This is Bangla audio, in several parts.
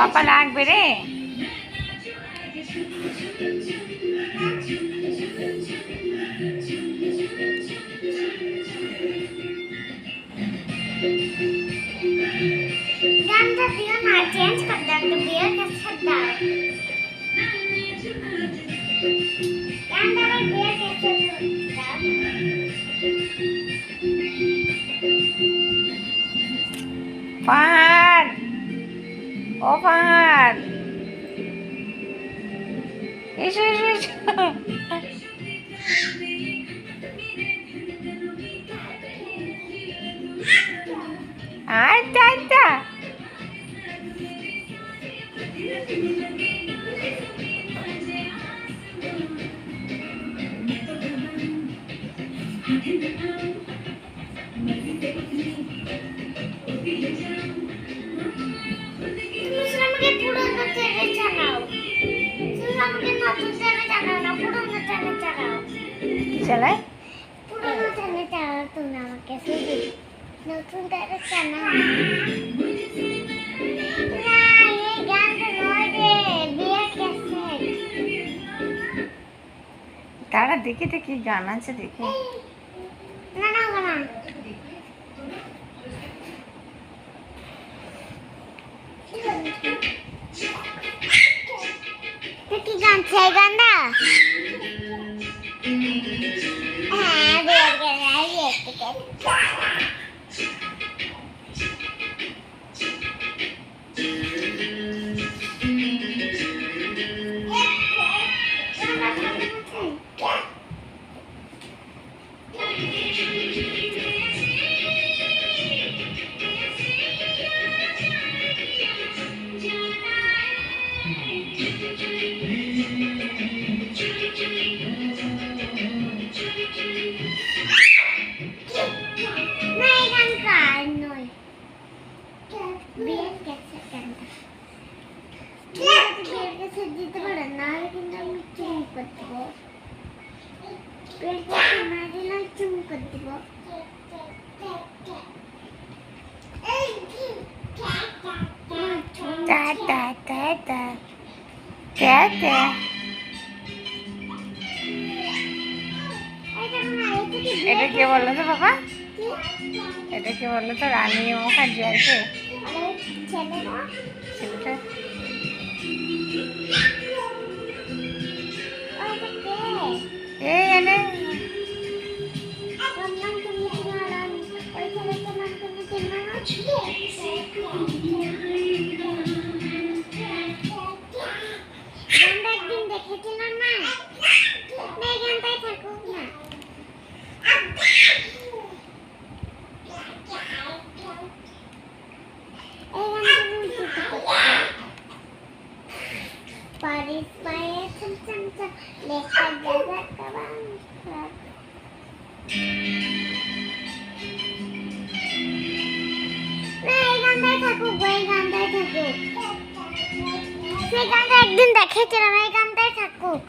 পাপা লাগবে রে। गाना दियो ना, चेंज कर दो तो बियर कैसे दाओ। गाना में बियर कैसे दाओ। ফাহাদ, ও ফাহাদ, এসো এসো এসো। আচ্ছা আচ্ছা। আমাকে পুরোনো চ্যানেল চালাও। তুমি আমাকে নতুন চ্যানেল চালাও না, পুরোনো চ্যানেল চালাও। চালাই পুরোনো চ্যানেল চালাও তুমি আমাকে শুধু। নতুন চ্যানেল চালাও না। এই গানটা নয় রে, বিয়ের ক্যাসেট। তারা দেখে দেখি গান আছে দেখে। না না না। কি গান সেই গানটা? হ্যাঁ বিয়ের ক্যাসেট। দিতে পারে না কিন্তু আমি চুম করতে পারবো। পেটে না দিলে চুম করতে পারবো। টা টা টা টা টা টা। এটা কে বললো তো বাবা? এটা কে বললো তো? রানী মুখার্জি আছে ছেলেটা। এই এনে একদিন দেখেছিলাম না, গানটাই থাকুক না। Paris paye cham cham cham lekha jaga kawan না এই গানটাই থাকুক, এই গানটাই থাকুক। সেই গানটা একদিন দেখেছিলাম, এই গানটাই থাকুক।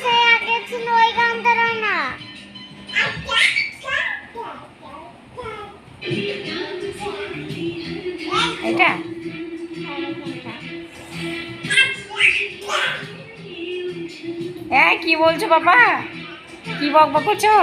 সে আগে ছিল ওই গানটারও না। এটা কি বলছো বাবা? কি বকবক করছো?